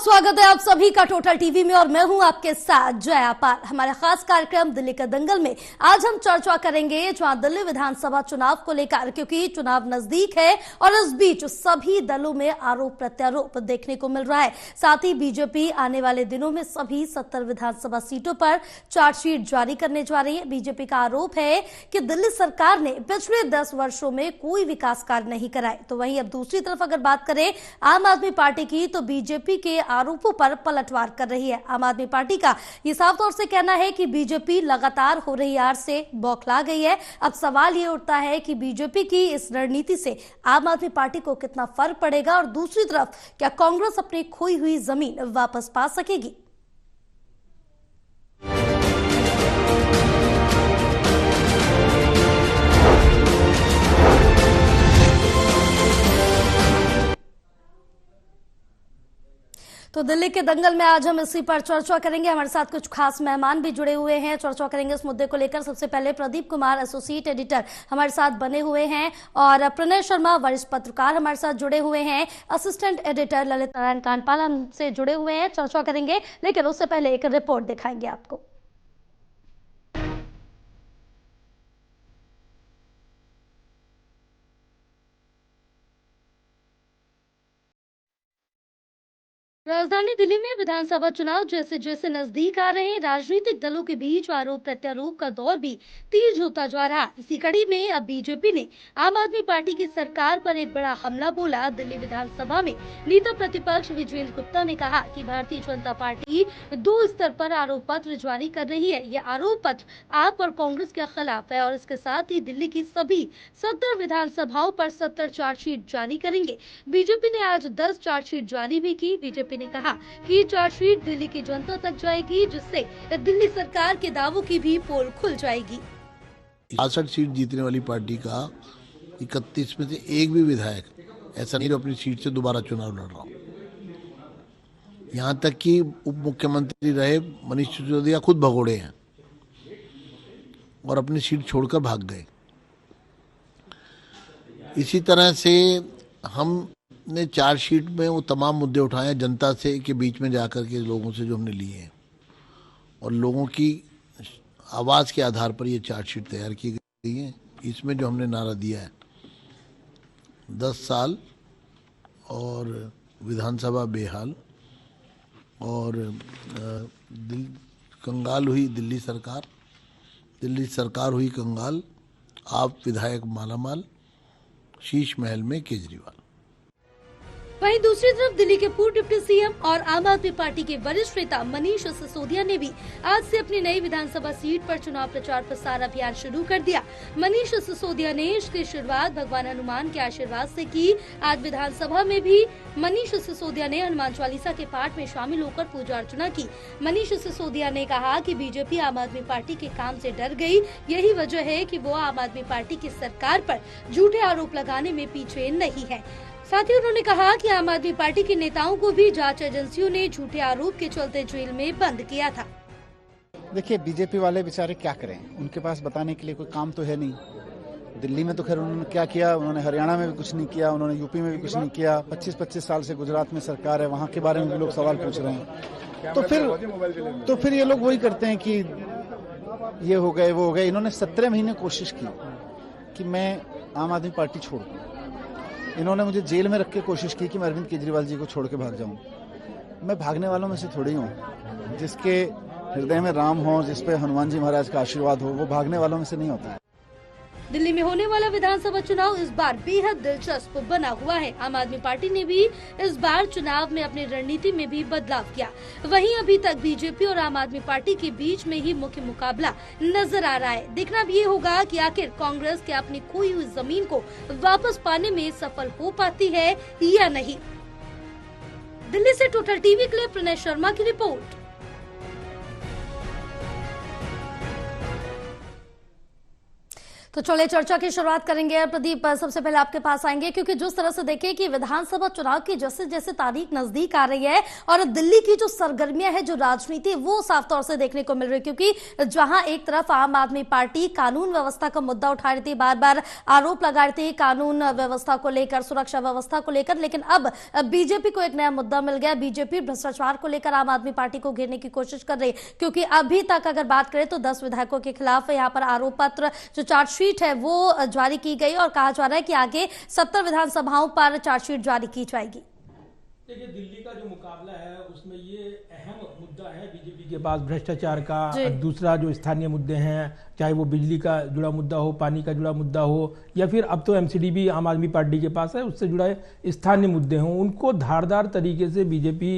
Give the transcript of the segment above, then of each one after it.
स्वागत है आप सभी का टोटल टीवी में और मैं हूं आपके साथ जया पाल। हमारे खास कार्यक्रम दिल्ली के दंगल में आज हम चर्चा करेंगे जहां दिल्ली विधानसभा चुनाव को लेकर, क्योंकि चुनाव नजदीक है और इस बीच सभी दलों में आरोप प्रत्यारोप देखने को मिल रहा है। साथ ही बीजेपी आने वाले दिनों में सभी 70 विधानसभा सीटों पर चार्जशीट जारी करने जा रही है। बीजेपी का आरोप है कि दिल्ली सरकार ने पिछले 10 वर्षों में कोई विकास कार्य नहीं कराए। तो वहीं अब दूसरी तरफ अगर बात करें आम आदमी पार्टी की, तो बीजेपी के आरोपों पर पलटवार कर रही है। आम आदमी पार्टी का यह साफ तौर से कहना है कि बीजेपी लगातार हो रही हार से बौखला गई है। अब सवाल यह उठता है कि बीजेपी की इस रणनीति से आम आदमी पार्टी को कितना फर्क पड़ेगा और दूसरी तरफ क्या कांग्रेस अपनी खोई हुई जमीन वापस पा सकेगी। तो दिल्ली के दंगल में आज हम इसी पर चर्चा करेंगे। हमारे साथ कुछ खास मेहमान भी जुड़े हुए हैं, चर्चा करेंगे इस मुद्दे को लेकर। सबसे पहले प्रदीप कुमार एसोसिएट एडिटर हमारे साथ बने हुए हैं और प्रणय शर्मा वरिष्ठ पत्रकार हमारे साथ जुड़े हुए हैं। असिस्टेंट एडिटर ललित नारायण कांडपाल हमसे जुड़े हुए हैं, चर्चा करेंगे। लेकिन उससे पहले एक रिपोर्ट दिखाएंगे आपको। राजधानी दिल्ली में विधानसभा चुनाव जैसे जैसे नजदीक आ रहे हैं, राजनीतिक दलों के बीच आरोप प्रत्यारोप का दौर भी तेज होता जा रहा है। इसी कड़ी में अब बीजेपी ने आम आदमी पार्टी की सरकार पर एक बड़ा हमला बोला। दिल्ली विधानसभा में नेता प्रतिपक्ष विजेंद्र गुप्ता ने कहा कि भारतीय जनता पार्टी 2 स्तर पर आरोप पत्र जारी कर रही है। यह आरोप पत्र आप और कांग्रेस के खिलाफ है और इसके साथ ही दिल्ली की सभी 70 विधानसभाओं पर 70 चार्जशीट जारी करेंगे। बीजेपी ने आज 10 चार्जशीट जारी भी की। बीजेपी ने कहा कि ये चार्जशीट दिल्ली की जनता तक जाएगी, जिससे दिल्ली सरकार के दावों की भी पोल खुल जाएगी। 66 सीट जीतने वाली पार्टी का 31 में से एक भी विधायक ऐसा नहीं जो अपनी सीट से दोबारा चुनाव लड़ रहा हो। यहाँ तक कि उप मुख्यमंत्री रहे मनीष सिसोदिया खुद भगोड़े हैं और अपनी सीट छोड़कर भाग गए। इसी तरह से हमने चार्जशीट में वो तमाम मुद्दे उठाए जनता से के बीच में जाकर के लोगों से जो हमने लिए हैं और लोगों की आवाज़ के आधार पर ये चार्जशीट तैयार की गई है। इसमें जो हमने नारा दिया है 10 साल और विधानसभा बेहाल और कंगाल हुई दिल्ली सरकार हुई कंगाल, आप विधायक मालामाल, शीश महल में केजरीवाल। वहीं दूसरी तरफ दिल्ली के पूर्व डिप्टी सीएम और आम आदमी पार्टी के वरिष्ठ नेता मनीष सिसोदिया ने भी आज से अपनी नई विधानसभा सीट पर चुनाव प्रचार प्रसार अभियान शुरू कर दिया। मनीष सिसोदिया ने इसकी शुरुआत भगवान हनुमान के आशीर्वाद से की। आज विधानसभा में भी मनीष सिसोदिया ने हनुमान चालीसा के पाठ में शामिल होकर पूजा अर्चना की। मनीष सिसोदिया ने कहा कि बीजेपी आम आदमी पार्टी के काम से डर गई। यही वजह है कि वो आम आदमी पार्टी की सरकार पर झूठे आरोप लगाने में पीछे नहीं है। साथ ही उन्होंने कहा कि आम आदमी पार्टी के नेताओं को भी जांच एजेंसियों ने झूठे आरोप के चलते जेल में बंद किया था। देखिए, बीजेपी वाले बेचारे क्या करें, उनके पास बताने के लिए कोई काम तो है नहीं। दिल्ली में तो खैर उन्होंने क्या किया, उन्होंने हरियाणा में भी कुछ नहीं किया, उन्होंने यूपी में भी कुछ नहीं किया। 25-25 साल से गुजरात में सरकार है, वहाँ के बारे में भी लोग सवाल पूछ रहे हैं। तो फिर ये लोग वही करते हैं कि ये हो गए वो हो गए। इन्होंने 17 महीने कोशिश की कि मैं आम आदमी पार्टी छोड़ दूं। इन्होंने मुझे जेल में रख के कोशिश की कि मैं अरविंद केजरीवाल जी को छोड़ के भाग जाऊं। मैं भागने वालों में से थोड़ी हूं। जिसके हृदय में राम हो, जिस पे हनुमान जी महाराज का आशीर्वाद हो, वो भागने वालों में से नहीं होता है। दिल्ली में होने वाला विधानसभा चुनाव इस बार बेहद दिलचस्प बना हुआ है। आम आदमी पार्टी ने भी इस बार चुनाव में अपनी रणनीति में भी बदलाव किया। वहीं अभी तक बीजेपी और आम आदमी पार्टी के बीच में ही मुख्य मुकाबला नजर आ रहा है। देखना अब ये होगा कि आखिर कांग्रेस के अपनी खोई हुई जमीन को वापस पाने में सफल हो पाती है या नहीं। दिल्ली से टोटल टीवी के लिए प्रणय शर्मा की रिपोर्ट। तो चलिए चर्चा की शुरुआत करेंगे। प्रदीप, सबसे पहले आपके पास आएंगे क्योंकि जिस तरह से देखें कि विधानसभा चुनाव की जैसे जैसे तारीख नजदीक आ रही है और दिल्ली की जो सरगर्मियां है, जो राजनीति है, वो साफ तौर से देखने को मिल रही है। क्योंकि जहां एक तरफ आम आदमी पार्टी कानून व्यवस्था का मुद्दा उठा रही थी, बार बार आरोप लगा रही थी कानून व्यवस्था को लेकर, सुरक्षा व्यवस्था को लेकर, लेकिन अब बीजेपी को एक नया मुद्दा मिल गया। बीजेपी भ्रष्टाचार को लेकर आम आदमी पार्टी को घेरने की कोशिश कर रही है, क्योंकि अभी तक अगर बात करें तो 10 विधायकों के खिलाफ यहाँ पर आरोप पत्र, जो चार्जशीट है वो जारी की गई और कहा जा रहा है कि आगे 70 विधानसभाओं पर चार्जशीट जारी की जाएगी। देखिए, दिल्ली का जो मुकाबला है उसमें ये अहम मुद्दा है बीजेपी के पास भ्रष्टाचार का। दूसरा जो स्थानीय मुद्दे हैं, चाहे वो बिजली का जुड़ा मुद्दा हो, पानी का जुड़ा मुद्दा हो, या फिर अब तो एमसीडी भी आम आदमी पार्टी के पास है, उससे जुड़े स्थानीय मुद्दे हों, उनको धारदार तरीके से बीजेपी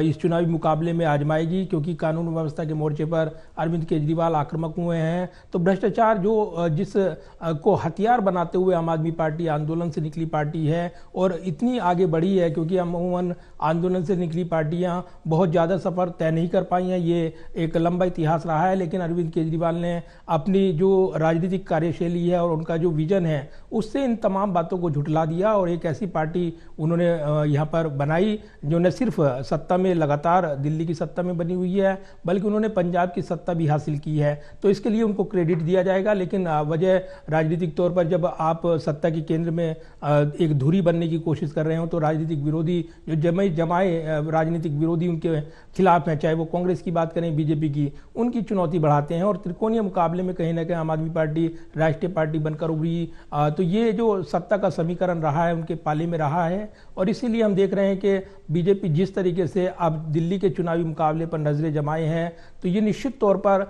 इस चुनावी मुकाबले में आजमाएगी। क्योंकि कानून व्यवस्था के मोर्चे पर अरविंद केजरीवाल आक्रामक हुए हैं, तो भ्रष्टाचार जो जिस को हथियार बनाते हुए आम आदमी पार्टी आंदोलन से निकली पार्टी है और इतनी आगे बढ़ी है, क्योंकि अमूमन आंदोलन से निकली पार्टियां बहुत ज़्यादा सफर तय नहीं कर पाई हैं, ये एक लंबा इतिहास रहा है। लेकिन अरविंद केजरीवाल ने अपनी जो राजनीतिक कार्यशैली है और उनका जो विजन है, उससे इन तमाम बातों को झुठला दिया और एक ऐसी पार्टी उन्होंने यहाँ पर बनाई जो न सिर्फ सत्ता में लगातार दिल्ली की सत्ता में बनी हुई है, बल्कि उन्होंने पंजाब की सत्ता भी हासिल की है। तो इसके लिए उनको क्रेडिट दिया जाएगा। लेकिन वजह राजनीतिक तौर पर जब आप सत्ता के केंद्र में एक धुरी बनने की कोशिश कर रहे हो, तो राजनीतिक विरोधी जो जमाए राजनीतिक विरोधी उनके खिलाफ हैं, चाहे वो कांग्रेस की बात करें, बीजेपी की, उनकी चुनौती बढ़ाते हैं। और त्रिकोणीय मुकाबले में कहीं ना कहीं आम आदमी पार्टी राष्ट्रीय पार्टी बनकर उभरी। तो ये जो सत्ता का समीकरण रहा है उनके पाले में रहा है, और इसीलिए हम देख रहे हैं कि बीजेपी जिस तरीके से अब दिल्ली के चुनावी मुकाबले पर नजरें जमाए हैं, तो ये निश्चित तौर पर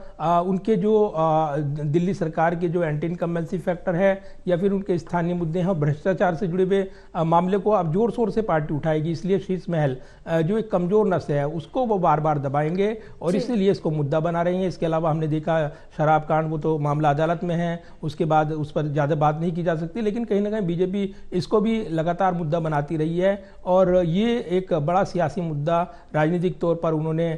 उनके जो दिल्ली सरकार के जो एंटी इनकम्बेंसी फैक्टर है या फिर उनके स्थानीय मुद्दे हैं, भ्रष्टाचार से जुड़े हुए मामले को अब जोर शोर से पार्टी उठाएगी। इसलिए शीश महल जो एक कमजोर नस है उसको वो बार बार दबाएंगे और इसीलिए इसको मुद्दा बना रही हैं। इसके अलावा हमने देखा शराब कांड, वो तो मामला अदालत में है, उसके बाद उस पर ज़्यादा बात नहीं की जा सकती, लेकिन कहीं ना कहीं बीजेपी इसको भी लगातार मुद्दा बनाती रही है और ये एक बड़ा सियासी मुद्दा राजनीतिक तौर पर उन्होंने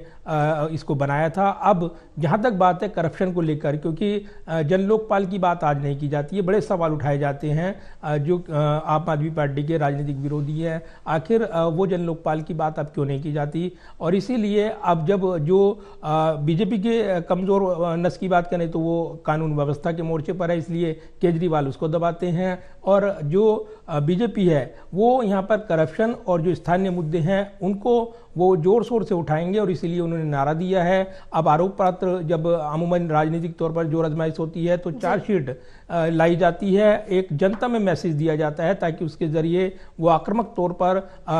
इसको बनाया था। अब जहाँ तक बात है करप्शन को लेकर, क्योंकि जन लोकपाल की बात आज नहीं की जाती है, बड़े सवाल उठाए जाते हैं जो आम आदमी पार्टी के राजनीतिक विरोधी हैं, आखिर वो जन लोकपाल की बात अब क्यों नहीं की जाती। और इसीलिए अब जब जो बीजेपी के कमजोर नस की बात करें तो वो कानून व्यवस्था के मोर्चे पर है, इसलिए केजरीवाल उसको दबाते हैं, और जो बीजेपी है वो यहाँ पर करप्शन और जो स्थानीय मुद्दे हैं उनको वो जोर शोर से उठाएंगे, और इसीलिए उन्होंने नारा दिया है। अब आरोप पत्र जब अमूमन राजनीतिक तौर पर जोर आजमाइश होती है तो चार्जशीट लाई जाती है, एक जनता में मैसेज दिया जाता है ताकि उसके जरिए वो आक्रामक तौर पर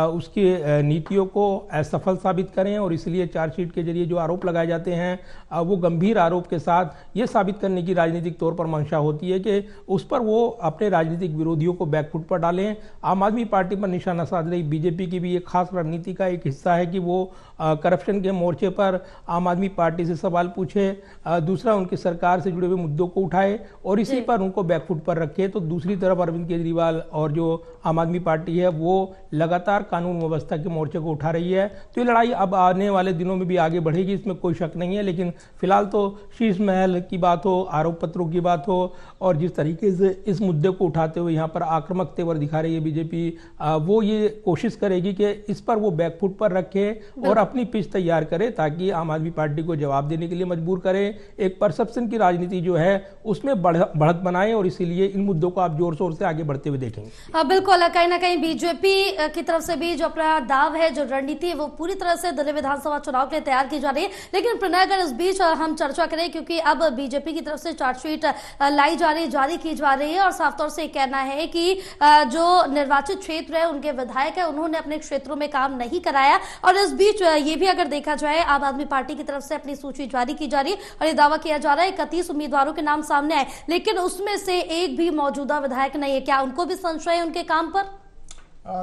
उसकी नीतियों को असफल साबित करें, और इसलिए चार्जशीट के जरिए जो आरोप लगाए जाते हैं वो गंभीर आरोप के साथ ये साबित करने की राजनीतिक तौर पर मंशा होती है कि उस पर वो अपने राजनीतिक विरोधियों को बैकफुट पर डालें। आम आदमी पार्टी पर निशाना साध रही बीजेपी की भी एक खास रणनीति का एक हिस्सा है कि वो करप्शन के मोर्चे पर आम आदमी पार्टी से सवाल पूछे, दूसरा उनकी सरकार से जुड़े हुए मुद्दों को उठाए और इसी पर उनको बैकफुट पर रखे। तो दूसरी तरफ अरविंद केजरीवाल और जो आम आदमी पार्टी है वो लगातार कानून व्यवस्था के मोर्चे को उठा रही है। तो ये लड़ाई अब आने वाले दिनों में भी आगे बढ़ेगी, इसमें कोई शक नहीं है। लेकिन फिलहाल तो शीश महल की बात हो, आरोप पत्रों की बात हो, और जिस तरीके से इस मुद्दे को उठाते हुए यहाँ पर आक्रामक तेवर दिखा रही है बीजेपी, वो ये कोशिश करेगी कि इस पर वो बैकफुट पर रखे और अपनी पिच तैयार करे ताकि आम आदमी पार्टी को जवाब देने के लिए मजबूर करे। एक परसेप्शन की राजनीति जो है उसमें बढ़त बनाए, और इसीलिए इन मुद्दों को आप जोर शोर से आगे बढ़ते हुए देखेंगे। बिल्कुल, कहीं ना कहीं बीजेपी की तरफ से भी जो अपना दाव है, जो रणनीति है, वो पूरी तरह से दिल्ली विधानसभा चुनाव के लिए तैयार की जा रही है। लेकिन प्रणय, अगर इस बीच हम चर्चा करें, क्योंकि अब बीजेपी की तरफ से चार्जशीट लाई जा रही, जारी की जा रही है, और साफ तौर से कहना है कि जो निर्वाचित क्षेत्र है उनके विधायक है उन्होंने अपने क्षेत्रों में काम नहीं कराया। और इस बीच ये भी अगर देखा जाए, आम आदमी पार्टी की तरफ से अपनी सूची जारी की जा रही है और ये दावा किया जा रहा है 31 उम्मीदवारों के नाम सामने आए, लेकिन उसमें से एक भी मौजूदा विधायक नहीं है। क्या उनको भी संशय है उनके काम पर?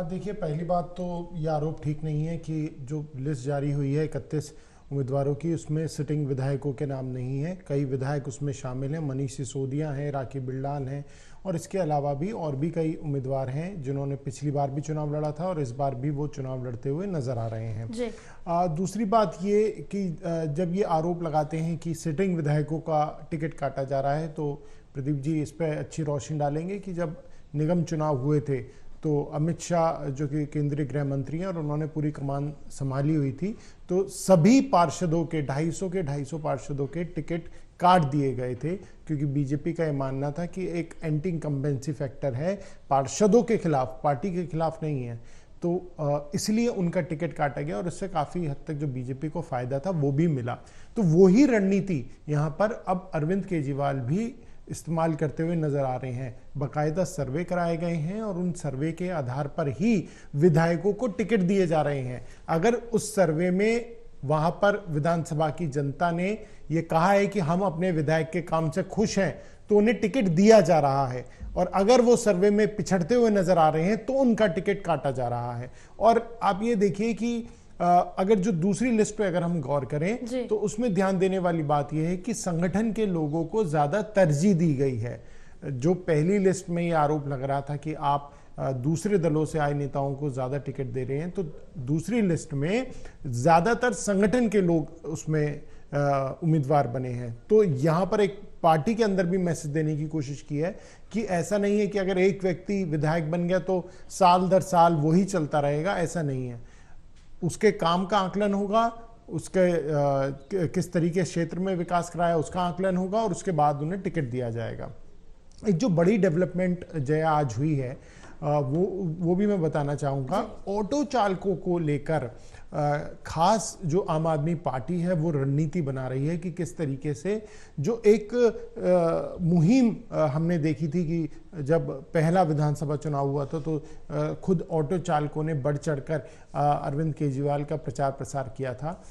देखिए, पहली बात तो ये आरोप ठीक नहीं है कि जो लिस्ट जारी हुई है 31 उम्मीदवारों की, उसमें सिटिंग विधायकों के नाम नहीं है। कई विधायक उसमें शामिल हैं, मनीष सिसोदिया हैं, राखी बिल्लान हैं, और इसके अलावा भी और भी कई उम्मीदवार हैं जिन्होंने पिछली बार भी चुनाव लड़ा था और इस बार भी वो चुनाव लड़ते हुए नजर आ रहे हैं। दूसरी बात ये कि जब ये आरोप लगाते हैं कि सिटिंग विधायकों का टिकट काटा जा रहा है, तो प्रदीप जी इस पर अच्छी रोशनी डालेंगे कि जब निगम चुनाव हुए थे तो अमित शाह जो कि केंद्रीय गृह मंत्री हैं और उन्होंने पूरी कमान संभाली हुई थी, तो सभी पार्षदों के 250 पार्षदों के टिकट काट दिए गए थे, क्योंकि बीजेपी का यह मानना था कि एक एंटी इनकम्बेंसी फैक्टर है पार्षदों के खिलाफ, पार्टी के खिलाफ नहीं है। तो इसलिए उनका टिकट काटा गया और इससे काफ़ी हद तक जो बीजेपी को फायदा था वो भी मिला। तो वही रणनीति यहाँ पर अब अरविंद केजरीवाल भी इस्तेमाल करते हुए नजर आ रहे हैं। बाकायदा सर्वे कराए गए हैं और उन सर्वे के आधार पर ही विधायकों को टिकट दिए जा रहे हैं। अगर उस सर्वे में वहां पर विधानसभा की जनता ने ये कहा है कि हम अपने विधायक के काम से खुश हैं, तो उन्हें टिकट दिया जा रहा है। और अगर वो सर्वे में पिछड़ते हुए नजर आ रहे हैं तो उनका टिकट काटा जा रहा है। और आप ये देखिए कि अगर जो दूसरी लिस्ट पे अगर हम गौर करें तो उसमें ध्यान देने वाली बात यह है कि संगठन के लोगों को ज्यादा तरजीह दी गई है। जो पहली लिस्ट में ये आरोप लग रहा था कि आप दूसरे दलों से आए नेताओं को ज्यादा टिकट दे रहे हैं, तो दूसरी लिस्ट में ज्यादातर संगठन के लोग उसमें उम्मीदवार बने हैं। तो यहां पर एक पार्टी के अंदर भी मैसेज देने की कोशिश की है कि ऐसा नहीं है कि अगर एक व्यक्ति विधायक बन गया तो साल दर साल वही चलता रहेगा, ऐसा नहीं है। उसके काम का आकलन होगा, उसके किस तरीके क्षेत्र में विकास कराया उसका आकलन होगा और उसके बाद उन्हें टिकट दिया जाएगा। एक जो बड़ी डेवलपमेंट जया आज हुई है वो भी मैं बताना चाहूँगा। ऑटो चालकों को लेकर खास जो आम आदमी पार्टी है वो रणनीति बना रही है कि किस तरीके से जो एक मुहिम हमने देखी थी कि जब पहला विधानसभा चुनाव हुआ था तो खुद ऑटो चालकों ने बढ़ चढ़कर अरविंद केजरीवाल का प्रचार प्रसार किया था।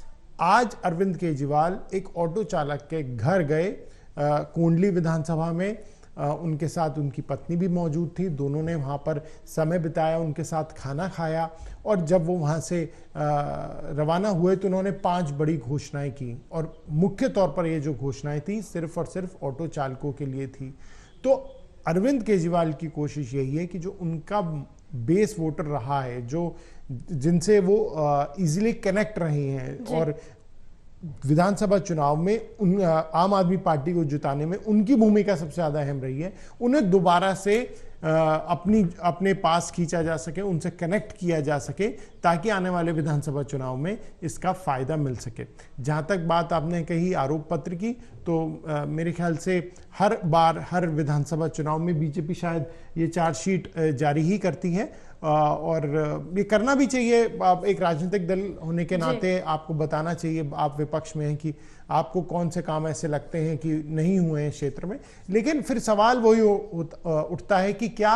आज अरविंद केजरीवाल एक ऑटो चालक के घर गए कोंडली विधानसभा में, उनके साथ उनकी पत्नी भी मौजूद थी, दोनों ने वहाँ पर समय बिताया, उनके साथ खाना खाया और जब वो वहाँ से रवाना हुए तो उन्होंने 5 बड़ी घोषणाएं की और मुख्य तौर पर ये जो घोषणाएं थी सिर्फ और सिर्फ ऑटो चालकों के लिए थी। तो अरविंद केजरीवाल की कोशिश यही है कि जो उनका बेस वोटर रहा है, जो जिनसे वो इजीली कनेक्ट रहे हैं और विधानसभा चुनाव में आम आदमी पार्टी को जिताने में उनकी भूमिका सबसे ज्यादा अहम रही है, उन्हें दोबारा से अपने पास खींचा जा सके, उनसे कनेक्ट किया जा सके ताकि आने वाले विधानसभा चुनाव में इसका फायदा मिल सके। जहां तक बात आपने कही आरोप पत्र की, तो मेरे ख्याल से हर बार हर विधानसभा चुनाव में बीजेपी शायद ये चार्जशीट जारी ही करती है और ये करना भी चाहिए। आप एक राजनीतिक दल होने के नाते आपको बताना चाहिए, आप विपक्ष में हैं, कि आपको कौन से काम ऐसे लगते हैं कि नहीं हुए हैं क्षेत्र में। लेकिन फिर सवाल वही उठता है कि क्या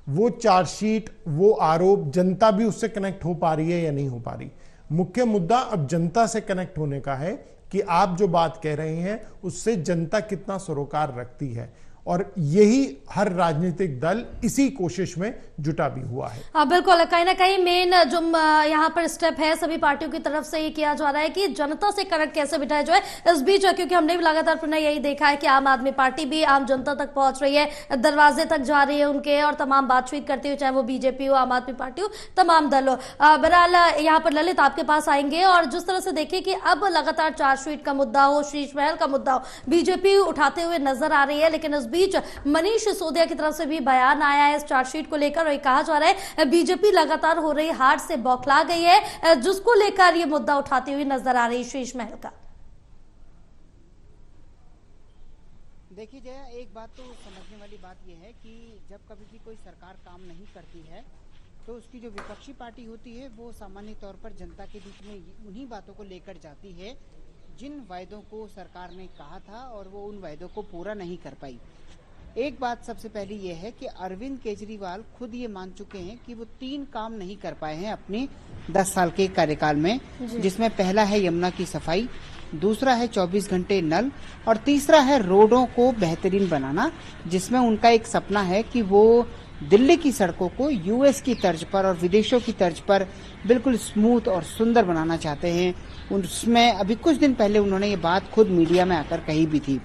वो चार्जशीट, वो आरोप जनता भी उससे कनेक्ट हो पा रही है या नहीं हो पा रही। मुख्य मुद्दा अब जनता से कनेक्ट होने का है कि आप जो बात कह रहे हैं उससे जनता कितना सरोकार रखती है, और यही हर राजनीतिक दल इसी कोशिश में जुटा भी हुआ है। हाँ बिल्कुल, कहीं ना कहीं मेन जो यहाँ पर स्टेप है सभी पार्टियों की तरफ से ये किया जा रहा है कि जनता से कनेक्ट कैसे बिठाया जाए। इस बीच क्योंकि हमने भी लगातार पुनः यही देखा है कि आम आदमी पार्टी भी आम जनता तक पहुंच रही है, दरवाजे तक जा रही है उनके और तमाम बातचीत करती हुई, चाहे वो बीजेपी हो, आम आदमी पार्टी हो, तमाम दल हो। बहरहाल यहाँ पर ललित आपके पास आएंगे और जिस तरह से देखिए कि अब लगातार चार्जशीट का मुद्दा हो, शीश महल का मुद्दा हो, बीजेपी उठाते हुए नजर आ रही है। लेकिन इस बीच मनीष सिसोदिया की तरफ से भी बयान आया है इस चार्जशीट को लेकर और कहा जा रहा है बीजेपी लगातार हो रही हार से बौखला गई है, जिसको लेकर ये मुद्दा उठाती हुई नजर आ रही शीश महल का। देखिए जया, एक बात तो समझने वाली बात यह है कि जब कभी भी कोई सरकार काम नहीं करती है तो उसकी जो विपक्षी पार्टी होती है वो सामान्य तौर पर जनता के बीच में उन्हीं बातों को लेकर जाती है जिन वायदों को सरकार ने कहा था और वो उन वायदों को पूरा नहीं कर पाई। एक बात सबसे पहली ये है कि अरविंद केजरीवाल खुद ये मान चुके हैं कि वो 3 काम नहीं कर पाए हैं अपने 10 साल के कार्यकाल में, जिसमें पहला है यमुना की सफाई, दूसरा है 24 घंटे नल और तीसरा है रोडों को बेहतरीन बनाना, जिसमें उनका एक सपना है कि वो दिल्ली की सड़कों को यूएस की तर्ज पर और विदेशों की तर्ज पर बिल्कुल स्मूथ और सुंदर बनाना चाहते हैं। उसमें अभी कुछ दिन पहले उन्होंने ये बात खुद मीडिया में आकर कही भी थी।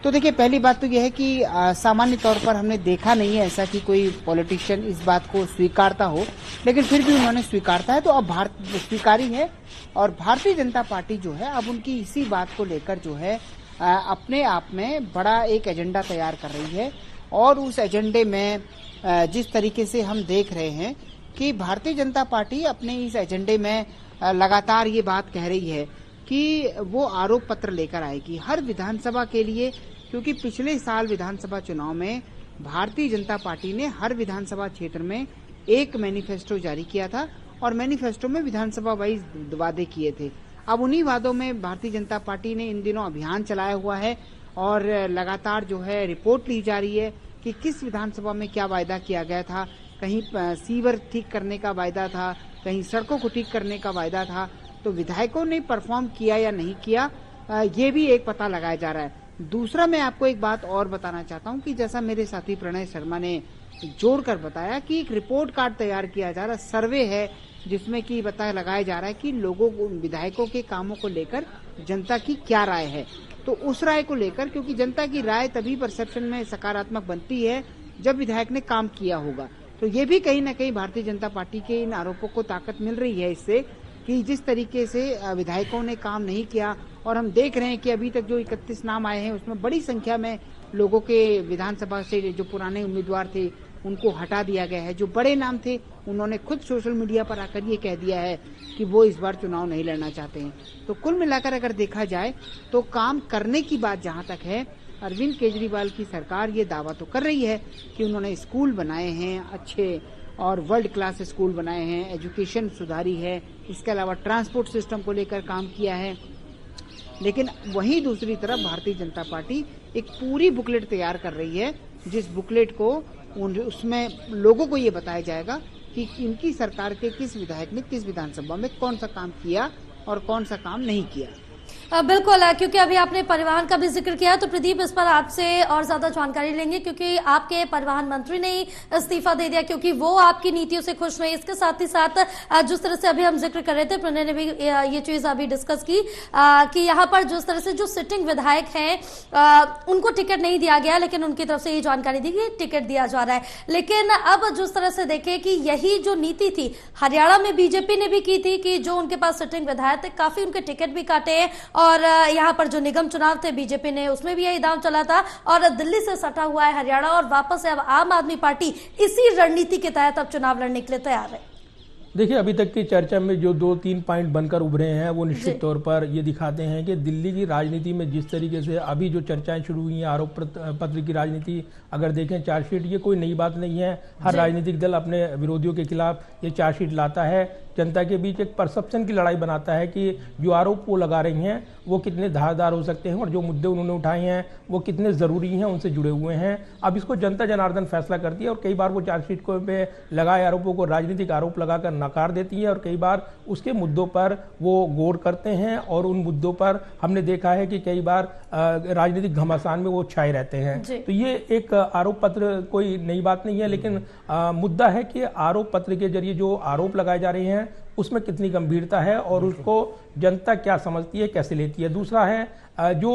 तो देखिए, पहली बात तो यह है कि सामान्य तौर पर हमने देखा नहीं है ऐसा कि कोई पॉलिटिशियन इस बात को स्वीकारता हो, लेकिन फिर भी उन्होंने स्वीकारता है तो अब स्वीकारी है। और भारतीय जनता पार्टी जो है अब उनकी इसी बात को लेकर जो है अपने आप में बड़ा एक एजेंडा तैयार कर रही है। और उस एजेंडे में जिस तरीके से हम देख रहे हैं कि भारतीय जनता पार्टी अपने इस एजेंडे में लगातार ये बात कह रही है कि वो आरोप पत्र लेकर आएगी हर विधानसभा के लिए, क्योंकि पिछले साल विधानसभा चुनाव में भारतीय जनता पार्टी ने हर विधानसभा क्षेत्र में एक मैनिफेस्टो जारी किया था और मैनिफेस्टो में विधानसभा वाइज वादे किए थे। अब उन्हीं वादों में भारतीय जनता पार्टी ने इन दिनों अभियान चलाया हुआ है और लगातार जो है रिपोर्ट ली जा रही है कि किस विधानसभा में क्या वायदा किया गया था। कहीं सीवर ठीक करने का वायदा था, कहीं सड़कों को ठीक करने का वायदा था, तो विधायकों ने परफॉर्म किया या नहीं किया ये भी एक पता लगाया जा रहा है। दूसरा, मैं आपको एक बात और बताना चाहता हूं कि जैसा मेरे साथी प्रणय शर्मा ने जोड़कर बताया कि एक रिपोर्ट कार्ड तैयार किया जा रहा है, सर्वे है जिसमें कि पता लगाया जा रहा है कि लोगों को, विधायकों के कामों को लेकर जनता की क्या राय है। तो उस राय को लेकर, क्योंकि जनता की राय तभी परसेप्शन में सकारात्मक बनती है जब विधायक ने काम किया होगा, तो ये भी कहीं ना कहीं भारतीय जनता पार्टी के इन आरोपों को ताकत मिल रही है इससे कि जिस तरीके से विधायकों ने काम नहीं किया। और हम देख रहे हैं कि अभी तक जो 31 नाम आए हैं उसमें बड़ी संख्या में लोगों के विधानसभा से जो पुराने उम्मीदवार थे उनको हटा दिया गया है। जो बड़े नाम थे उन्होंने खुद सोशल मीडिया पर आकर ये कह दिया है कि वो इस बार चुनाव नहीं लड़ना चाहते हैं। तो कुल मिलाकर अगर देखा जाए तो काम करने की बात जहाँ तक है, अरविंद केजरीवाल की सरकार ये दावा तो कर रही है कि उन्होंने स्कूल बनाए हैं अच्छे और वर्ल्ड क्लास स्कूल बनाए हैं, एजुकेशन सुधारी है, इसके अलावा ट्रांसपोर्ट सिस्टम को लेकर काम किया है। लेकिन वहीं दूसरी तरफ भारतीय जनता पार्टी एक पूरी बुकलेट तैयार कर रही है, जिस बुकलेट को उसमें लोगों को ये बताया जाएगा कि इनकी सरकार के किस विधायक ने किस विधानसभा में कौन सा काम किया और कौन सा काम नहीं किया। बिल्कुल, क्योंकि अभी आपने परिवहन का भी जिक्र किया तो प्रदीप इस पर आपसे और ज्यादा जानकारी लेंगे, क्योंकि आपके परिवहन मंत्री ने इस्तीफा दे दिया क्योंकि वो आपकी नीतियों से खुश नहीं। इसके साथ ही साथ जिस तरह से अभी हम जिक्र कर रहे थे, प्रणय ने भी ये चीज अभी डिस्कस की कि यहाँ पर जिस तरह से जो सिटिंग विधायक हैं उनको टिकट नहीं दिया गया, लेकिन उनकी तरफ से ये जानकारी दी कि टिकट दिया जा रहा है। लेकिन अब जिस तरह से देखें कि यही जो नीति थी हरियाणा में बीजेपी ने भी की थी कि जो उनके पास सिटिंग विधायक थे काफी उनके टिकट भी काटे हैं, और यहाँ पर जो निगम चुनाव थे बीजेपी ने उसमें भी यही दांव चला था, और दिल्ली से सटा हुआ है हरियाणा, और वापस से अब आम आदमी पार्टी इसी रणनीति के तहत अब चुनाव लड़ने के लिए तैयार है। देखिए, अभी तक की चर्चा में जो 2-3 पॉइंट बनकर उभरे हैं वो निश्चित तौर पर ये दिखाते हैं कि दिल्ली की राजनीति में जिस तरीके से अभी जो चर्चाएं शुरू हुई हैं, आरोप पत्र की राजनीति अगर देखें, चार्जशीट ये कोई नई बात नहीं है। हर राजनीतिक दल अपने विरोधियों के खिलाफ ये चार्जशीट लाता है, जनता के बीच एक परसेप्शन की लड़ाई बनाता है कि जो आरोप वो लगा रही हैं वो कितने धारदार हो सकते हैं और जो मुद्दे उन्होंने उठाए हैं वो कितने ज़रूरी हैं, उनसे जुड़े हुए हैं। अब इसको जनता जनार्दन फैसला करती है, और कई बार वो चार्जशीट को पे लगाए आरोपों को राजनीतिक आरोप लगाकर नकार देती है, और कई बार उसके मुद्दों पर वो गौर करते हैं, और उन मुद्दों पर हमने देखा है कि कई बार राजनीतिक घमासान में वो छाए रहते हैं। तो ये एक आरोप पत्र कोई नई बात नहीं है, लेकिन मुद्दा है कि आरोप पत्र के जरिए जो आरोप लगाए जा रहे हैं उसमें कितनी गंभीरता है और उसको जनता क्या समझती है, कैसे लेती है। दूसरा है जो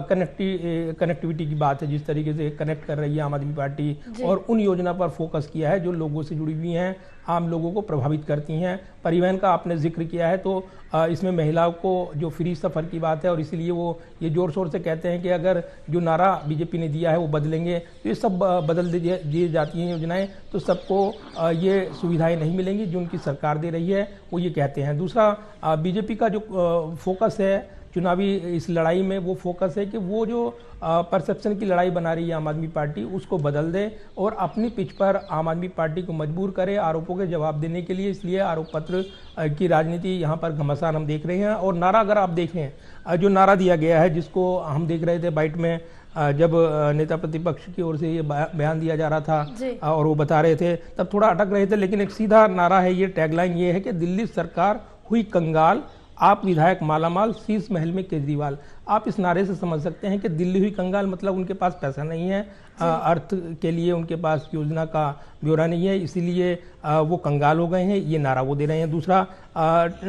कनेक्टिविटी की बात है, जिस तरीके से कनेक्ट कर रही है आम आदमी पार्टी, और उन योजना पर फोकस किया है जो लोगों से जुड़ी हुई हैं, आम लोगों को प्रभावित करती हैं। परिवहन का आपने जिक्र किया है, तो इसमें महिलाओं को जो फ्री सफ़र की बात है, और इसीलिए वो ये जोर शोर से कहते हैं कि अगर जो नारा बीजेपी ने दिया है वो बदलेंगे, तो ये सब बदल दी जाती हैं योजनाएं, तो सबको ये सुविधाएं नहीं मिलेंगी जो उनकी सरकार दे रही है, वो ये कहते हैं। दूसरा, बीजेपी का जो फोकस है चुनावी इस लड़ाई में, वो फोकस है कि वो जो परसेप्शन की लड़ाई बना रही है आम आदमी पार्टी उसको बदल दे और अपनी पिच पर आम आदमी पार्टी को मजबूर करे आरोपों के जवाब देने के लिए। इसलिए आरोप पत्र की राजनीति यहाँ पर घमासान हम देख रहे हैं। और नारा अगर आप देखें, जो नारा दिया गया है, जिसको हम देख रहे थे बाइट में जब नेता प्रतिपक्ष की ओर से ये बयान दिया जा रहा था और वो बता रहे थे, तब थोड़ा अटक रहे थे, लेकिन एक सीधा नारा है, ये टैगलाइन ये है कि दिल्ली सरकार हुई कंगाल, आप विधायक मालामाल, शीश महल में केजरीवाल। आप इस नारे से समझ सकते हैं कि दिल्ली हुई कंगाल मतलब उनके पास पैसा नहीं है, अर्थ के लिए उनके पास योजना का ब्यौरा नहीं है, इसीलिए वो कंगाल हो गए हैं, ये नारा वो दे रहे हैं। दूसरा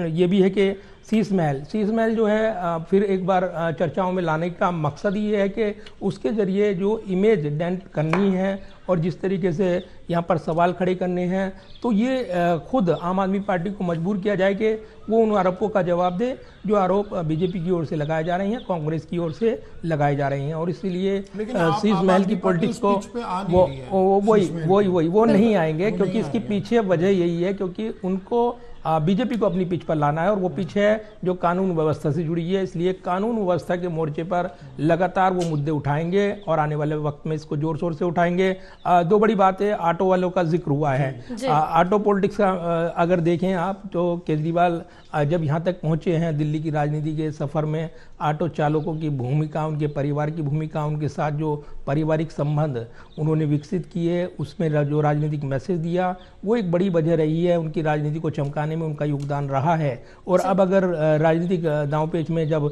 ये भी है कि शीश महल जो है फिर एक बार चर्चाओं में लाने का मकसद ये है कि उसके जरिए जो इमेज डेंट करनी है और जिस तरीके से यहाँ पर सवाल खड़े करने हैं, तो ये खुद आम आदमी पार्टी को मजबूर किया जाए कि वो उन आरोपों का जवाब दे जो आरोप बीजेपी की ओर से लगाए जा रहे हैं, कांग्रेस की ओर से लगाए जा रहे हैं। और इसीलिए शीश महल की पॉलिटिक्स को वो नहीं आएंगे, क्योंकि इसके पीछे वजह यही है क्योंकि उनको बीजेपी को अपनी पिच पर लाना है, और वो पिच है जो कानून व्यवस्था से जुड़ी है। इसलिए कानून व्यवस्था के मोर्चे पर लगातार वो मुद्दे उठाएंगे और आने वाले वक्त में इसको जोर शोर से उठाएंगे। दो बड़ी बातें, ऑटो वालों का जिक्र हुआ है। ऑटो पॉलिटिक्स का अगर देखें आप तो केजरीवाल जब यहाँ तक पहुँचे हैं दिल्ली की राजनीति के सफर में, ऑटो चालकों की भूमिका, उनके परिवार की भूमिका, उनके साथ जो पारिवारिक संबंध उन्होंने विकसित किए, उसमें जो राजनीतिक मैसेज दिया, वो एक बड़ी वजह रही है। उनकी राजनीति को चमकाने में उनका योगदान रहा है। और अब अगर राजनीतिक दांवपेच में जब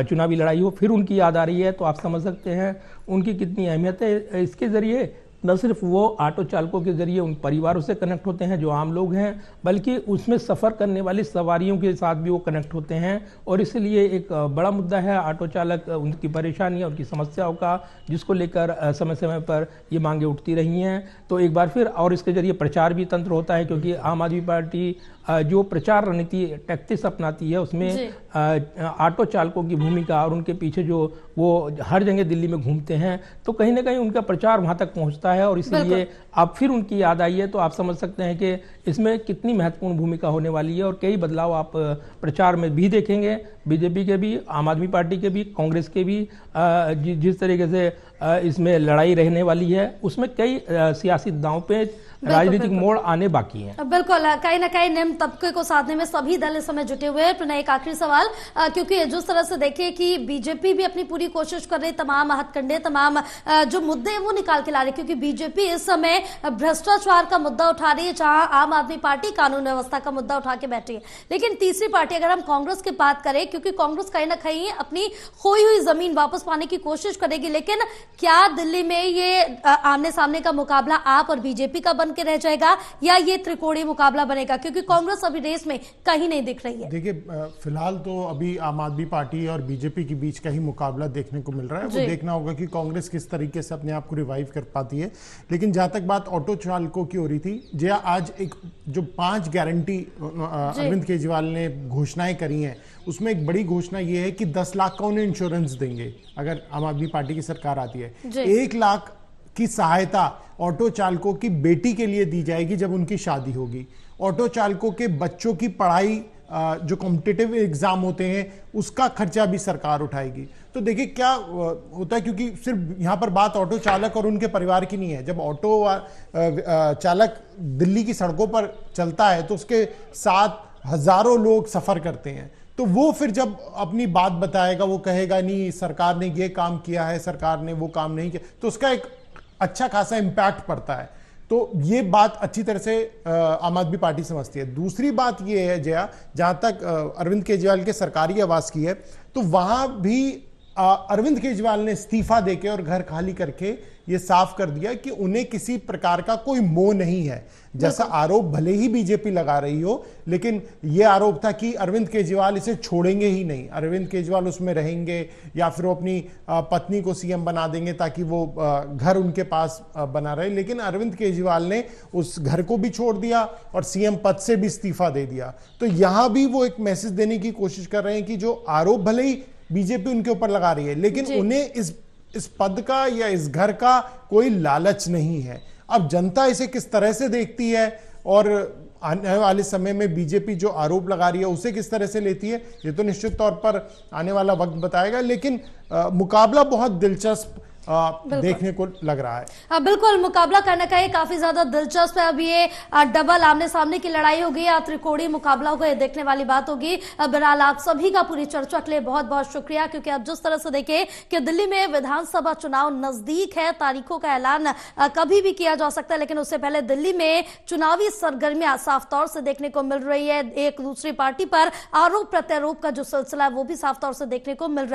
चुनावी लड़ाई हो फिर उनकी याद आ रही है, तो आप समझ सकते हैं उनकी कितनी अहमियत है। इसके जरिए न सिर्फ वो ऑटो चालकों के जरिए उन परिवारों से कनेक्ट होते हैं जो आम लोग हैं, बल्कि उसमें सफ़र करने वाली सवारियों के साथ भी वो कनेक्ट होते हैं। और इसलिए एक बड़ा मुद्दा है ऑटो चालक, उनकी परेशानियाँ, उनकी समस्याओं का, जिसको लेकर समय समय पर ये मांगे उठती रही हैं। तो एक बार फिर, और इसके जरिए प्रचार भी तंत्र होता है, क्योंकि आम आदमी पार्टी जो प्रचार रणनीति टैक्टिक्स अपनाती है उसमें ऑटो चालकों की भूमिका और उनके पीछे जो वो हर जगह दिल्ली में घूमते हैं, तो कहीं ना कहीं उनका प्रचार वहां तक पहुंचता है। और इसलिए अब फिर उनकी याद आई है, तो आप समझ सकते हैं कि इसमें कितनी महत्वपूर्ण भूमिका होने वाली है। और कई बदलाव आप प्रचार में भी देखेंगे, बीजेपी के भी, आम आदमी पार्टी के भी, कांग्रेस के भी। जिस तरीके से इसमें लड़ाई रहने वाली है, उसमें कई सियासी दांवपेच, राजनीतिक मोड़ आने बाकी हैं। बिल्कुल, कहीं ना कहीं निम्न तबके को साधने में सभी दल इस समय जुटे हुए हैं। प्रणय, एक आखिरी सवाल, क्योंकि जिस तरह से देखिए कि बीजेपी भी अपनी पूरी कोशिश कर रही, तमाम हथकंडे, तमाम जो मुद्दे हैं वो निकाल के ला रही, क्योंकि बीजेपी इस समय भ्रष्टाचार का मुद्दा उठा रही है, जहां आम आदमी पार्टी कानून व्यवस्था का मुद्दा उठा के बैठी है। लेकिन तीसरी पार्टी अगर हम कांग्रेस की बात करें, क्योंकि कांग्रेस कहीं ना कहीं अपनी खोई हुई जमीन वापस पाने की कोशिश करेगी, लेकिन क्या दिल्ली में ये आमने सामने का मुकाबला आप और बीजेपी का बन के रह जाएगा, या ये त्रिकोणीय मुकाबला बनेगा? क्योंकि कांग्रेस अभी रेस में कहीं नहीं दिख रही है। देखिए, फिलहाल तो अभी आम आदमी पार्टी और बीजेपी के बीच का ही मुकाबला देखने को मिल रहा है। वो देखना होगा कि कांग्रेस किस तरीके से अपने आप को रिवाइव कर पाती है। लेकिन जहां तक बात ऑटो चालकों की हो रही थी, जया, आज एक जो 5 गारंटी अरविंद केजरीवाल ने घोषणाएं करी हैं, उसमें एक बड़ी घोषणा ये है कि 10 लाख का उन्हें इंश्योरेंस देंगे अगर आम आदमी पार्टी की सरकार आती है। 1 लाख की सहायता ऑटो चालकों की बेटी के लिए दी जाएगी जब उनकी शादी होगी। ऑटो चालकों के बच्चों की पढ़ाई, जो कॉम्पिटिटिव एग्जाम होते हैं, उसका खर्चा भी सरकार उठाएगी। तो देखिए क्या होता है, क्योंकि सिर्फ यहाँ पर बात ऑटो चालक और उनके परिवार की नहीं है। जब ऑटो चालक दिल्ली की सड़कों पर चलता है तो उसके साथ हजारों लोग सफर करते हैं। तो वो फिर जब अपनी बात बताएगा, वो कहेगा नहीं सरकार ने ये काम किया है, सरकार ने वो काम नहीं किया, तो उसका एक अच्छा खासा इंपैक्ट पड़ता है। तो ये बात अच्छी तरह से आम आदमी पार्टी समझती है। दूसरी बात ये है जया, जहां तक अरविंद केजरीवाल के सरकारी आवास की है, तो वहां भी अरविंद केजरीवाल ने इस्तीफा देके और घर खाली करके ये साफ कर दिया कि उन्हें किसी प्रकार का कोई मोह नहीं है। जैसा आरोप भले ही बीजेपी लगा रही हो, लेकिन यह आरोप था कि अरविंद केजरीवाल इसे छोड़ेंगे ही नहीं, अरविंद केजरीवाल उसमें रहेंगे, या फिर वो अपनी पत्नी को सीएम बना देंगे ताकि वो घर उनके पास बना रहे। लेकिन अरविंद केजरीवाल ने उस घर को भी छोड़ दिया और सीएम पद से भी इस्तीफा दे दिया। तो यहां भी वो एक मैसेज देने की कोशिश कर रहे हैं कि जो आरोप भले ही बीजेपी उनके ऊपर लगा रही है, लेकिन उन्हें इस पद का या इस घर का कोई लालच नहीं है। अब जनता इसे किस तरह से देखती है और आने वाले समय में बीजेपी जो आरोप लगा रही है उसे किस तरह से लेती है, ये तो निश्चित तौर पर आने वाला वक्त बताएगा। लेकिन मुकाबला बहुत दिलचस्प देखने को लग रहा है। बिल्कुल, मुकाबला करने का ये काफी ज्यादा दिलचस्प है। अब ये डबल आमने सामने की लड़ाई होगी या त्रिकोणीय मुकाबला होगा, ये देखने वाली बात होगी। बहरहाल आप सभी का पूरी चर्चा के लिए बहुत बहुत शुक्रिया, क्योंकि अब जिस तरह से देखें कि दिल्ली में विधानसभा चुनाव नजदीक है, तारीखों का ऐलान कभी भी किया जा सकता है, लेकिन उससे पहले दिल्ली में चुनावी सरगर्मियां साफ तौर से देखने को मिल रही है। एक दूसरी पार्टी पर आरोप प्रत्यारोप का जो सिलसिला है वो भी साफ तौर से देखने को मिल रहा है।